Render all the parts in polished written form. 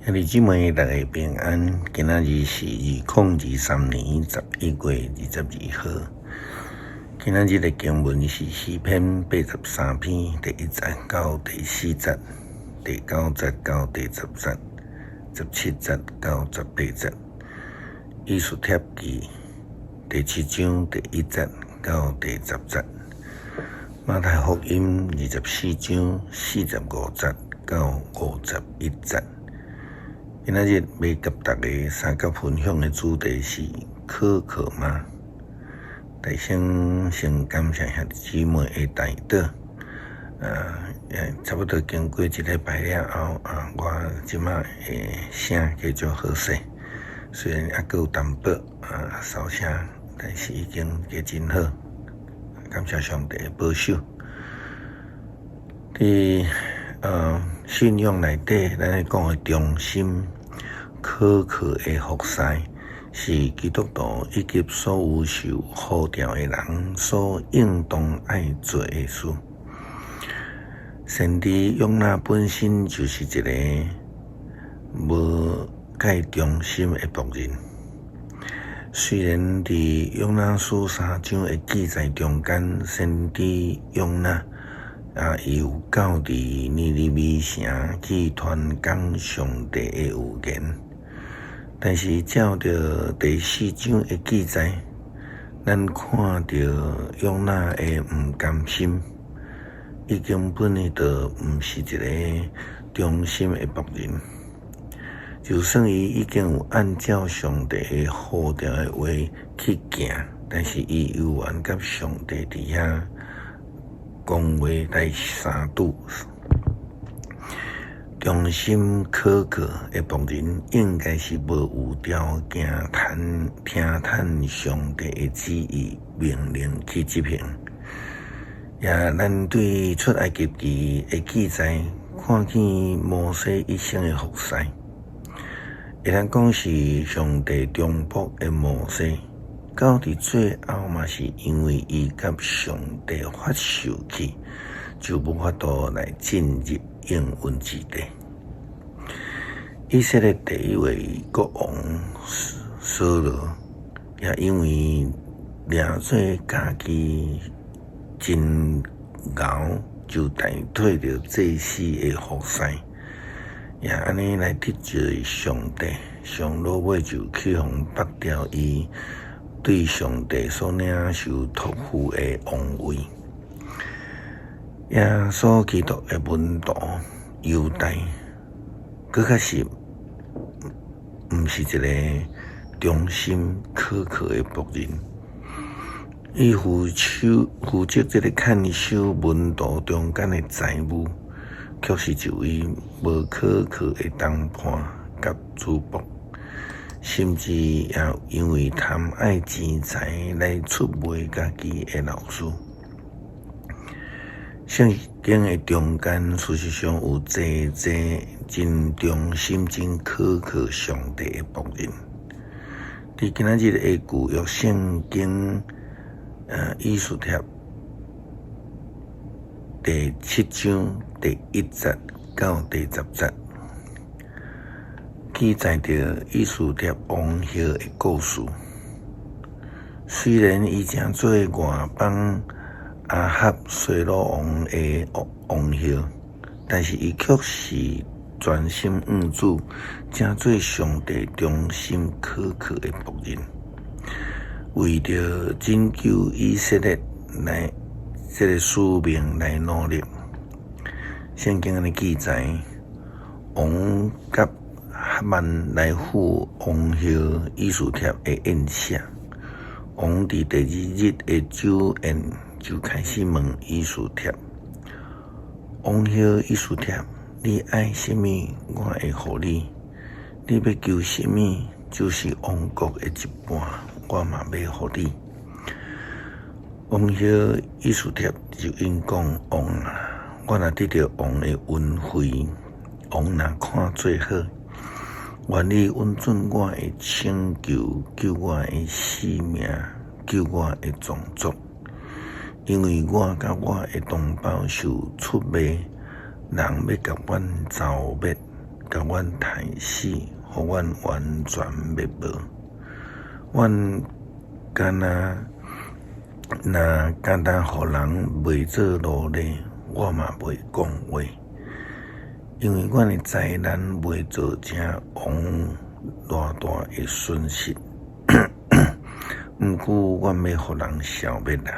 兄弟姊妹，大家平安。今仔日是2023年11月22号。今仔日的经文是诗篇83篇第1节到第4节，第9节到第10节，17节到18节。以斯帖记第7章第1节到第10节。马太福音24章45节到51节。今仔日要甲大家三角分享的主题是可可吗？大先感谢兄弟姊妹的带导，差不多经过一礼拜了后，我即马的声继续好势，虽然还佫有淡薄烧声，但是已经加真好，感谢上帝的保守。信仰内底，咱咧讲的忠心可靠的服侍，是基督徒以及所有受呼召的人所应当爱做的事。先知约拿本身就是一个无介忠心的仆人。虽然伫约拿书3章的记载中间，先知约拿伊有到伫尼尼微城去传讲上帝的预言，但是照着第4章的记载，咱看到约拿的毋甘心，伊根本就毋是一个忠心的仆人。就算伊已经有按照上帝的呼召的话去行，但是伊犹原甲上帝伫遐讲话来相赌。忠心可靠的仆人，应该是无有条件听从上帝的旨意命令去执行。咱对出埃及记的记载，看见摩西一生的服侍，会当讲是上帝忠仆的摩西。到伫最后嘛，是因为伊甲上帝发受去，就无法度来进入应允之地。以色列第一位国王扫罗，也因为抓做家己真熬，就代替着祭司的服侍，也安尼来得罪上帝。上罗尾就去互拔掉伊对上帝所领受托付的王位。耶稣基督的门徒犹大，佫较是毋是一个忠心可靠的仆人。伊负责这个看守门徒中间的财务，却是一位无可靠的同伴甲主仆。甚至也因为贪爱钱财来出卖家己的老师。圣经的中间，事实上有真真忠心、真可靠上帝的仆人。伫今仔日的旧约圣经，以斯帖第7章第1节到第10节。记载着以斯帖王后的故事。虽然伊正做外邦亚哈随鲁王的王后，但是伊却是专心仰主，正做上帝忠心可靠的仆人，为着拯救以色列来这个使命来努力。圣经的记载，王甲哈曼来赴王后以斯帖的宴席。王伫第2日的酒宴就开始问以斯帖：王后以斯帖，你爱什么，我会互你；你要求什么，就是王国的一半，我嘛要互你。王后以斯帖就应讲：王啊，我若得到王的恩惠，王若看做好，愿你允准我的拯救，救我的性命，救我的宗族，因为我甲我的同胞受出卖，人要甲阮消灭，甲阮害死，互阮完全灭无。阮敢若简单互人袂做奴隶，我嘛袂讲话，因为阮的灾难袂造成王偌大的损失。毋过，阮要互人消灭啦。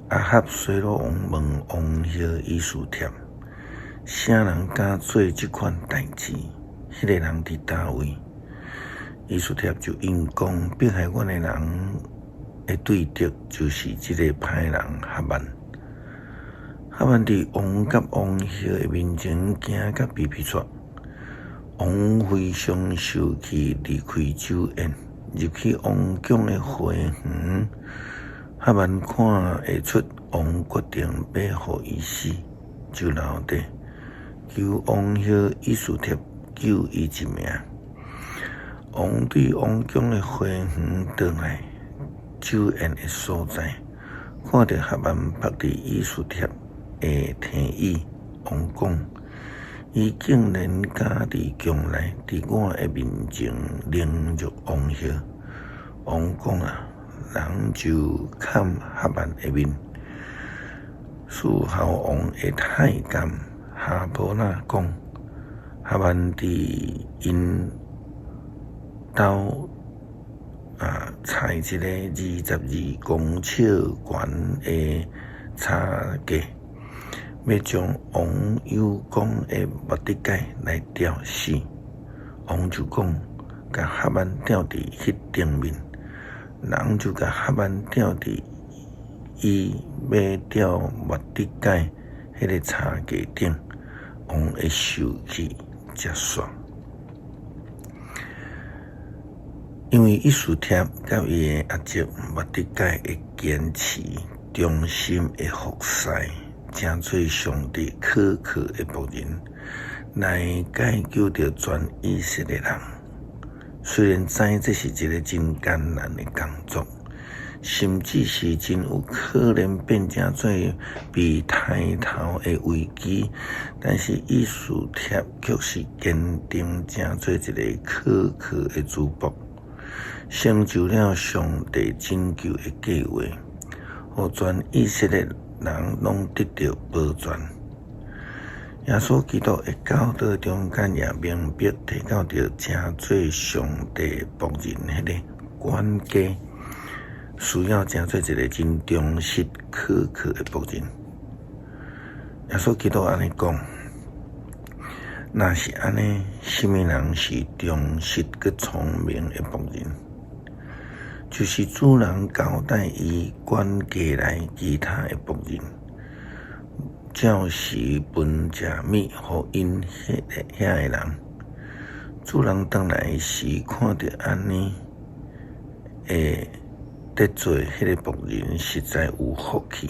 阿哈随罗王问王歇以斯帖，啥人敢做即款代志？迄个人伫倒位？以斯帖就因讲，迫害阮的人的对敌就是即个歹人哈曼。哈曼伫王甲王歇的面前行甲皮皮撮，王非常生气，离开酒宴，入去王宫的花园。哈曼看会出王决定要互伊死，就留底求王歇以斯帖救伊一命。王对王宫的花园倒来酒宴的所在，看到哈曼伏伫以斯帖的天椅，王讲：伊竟然敢伫宫内，伫我的面前凌辱王歇。王讲啊，人就砍哈曼的面。事后王的太监哈波那讲，哈曼伫因兜采一个22公尺悬的叉架，要将王有功的目的盖来吊死。王就讲，甲哈曼吊伫迄顶面，人就甲哈曼吊伫伊要吊目的盖迄个叉架顶，王会受气才煞。因为以斯帖甲伊的阿叔目的盖会坚持忠心的服侍，正做上帝苛刻的仆人，来解救着全以色列人。虽然知这是一个真艰难的工作，甚至是真有可能变成做被抬头的危机，但是以斯帖却是坚定正做一个苛刻的主仆，成就了上帝拯救的计划，互全以色列人拢得到保全。耶稣基督的教导中间也明白提到着正做上帝仆人迄个关键，需要正做一个真忠实苛刻的仆人。耶稣基督安尼讲，若是安尼，什么人是忠实佮聪明的仆人？就是主人交代伊管家来其他的仆人，照时分食米互因遐个人。主人倒来时看到安尼，会得做迄个仆人实在有福气。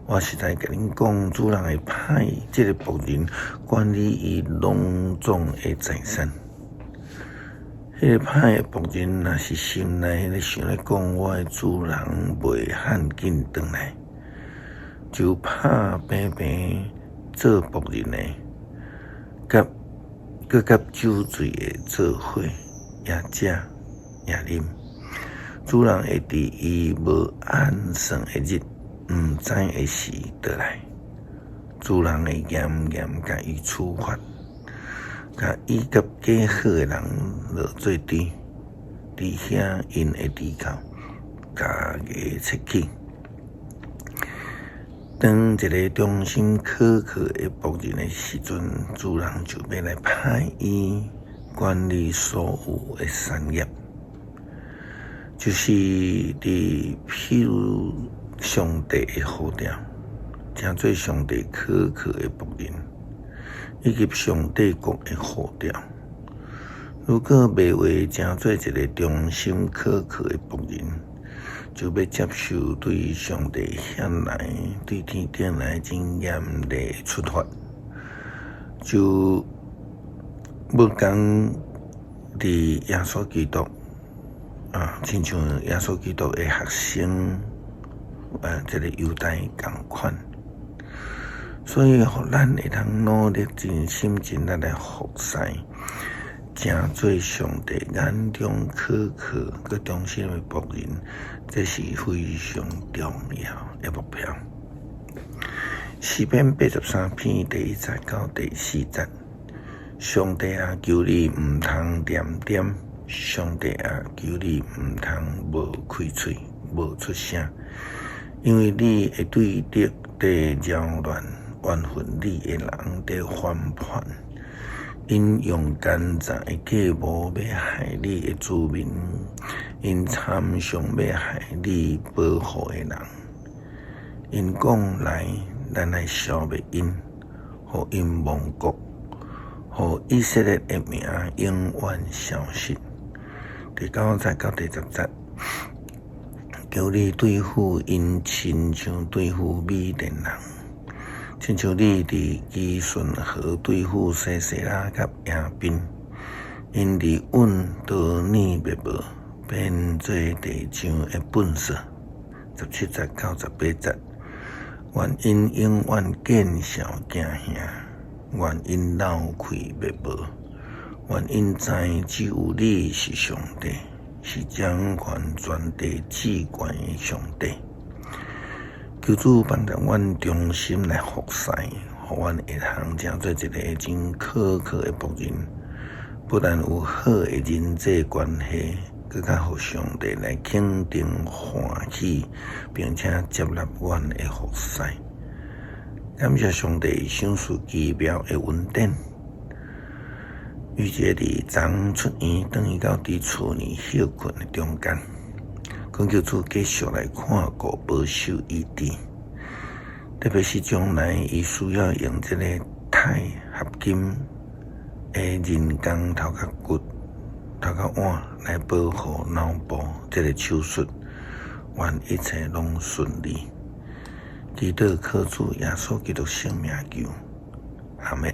我实在甲恁讲，主人会派这个仆人管理伊隆重的财产。迄个歹的仆人若是心内咧想咧讲，我的主人袂罕紧转来，就拍平平做仆人的，佮酒醉的做伙，也食也啉。主人会伫伊无按算的日，毋知的时倒来，主人会严严甲伊处罚。甲伊甲加好的人落做对，伫遐因会低头，家己切去。当一个忠心苛刻的仆人的时阵，主人就要来派伊管理所有的产业，就是譬如上帝的号召，正做上帝苛刻的仆人。以及上帝国的号召，如果袂为正做一个忠心苛刻的仆人，就要接受对上帝向来、对天顶来真严厉的处罚，就要讲伫耶稣基督亲像耶稣基督的学生，这个犹太共款。所以，互咱会通努力尽心尽力来服侍，成做上帝眼中可靠、佮忠心的仆人，这是非常重要的目标。诗篇83篇第1节到第4节，上帝啊，求你毋通念点，上帝啊，求你毋通无开嘴、无出声，因为你会对敌地扰乱，怨恨你的人在翻盘。因用奸诈的计谋要害你的子民，因参详要害你保护的人。因讲来，咱来消灭因，互因亡国，互以色列的名永远消失。第9节到第10节，求你对付因，亲像对付米甸人。亲像你伫基顺河对付西西拉甲亚宾，因伫稳多尼灭无，变做地上的粪扫。17节到18节，愿因永远见笑惊吓，愿因闹开灭无，愿因知只有你是上帝，是掌权全地至高的上帝。求主帮助阮忠心来服侍，互阮会通成做一个真可靠的仆人，不但有好的人际关系，更加互上帝来肯定欢喜，并且接纳阮的服侍。感谢上帝赏赐奇妙的恩典，预节伫昨出院，转去到伫厝里休困的中间。恳求主继续来看顾保守伊治，特别是将来伊需要用这个钛合金的人工头壳骨、头壳碗来保护脑部这个手术，愿一切拢顺利。祈祷靠主耶稣基督圣名求，阿们。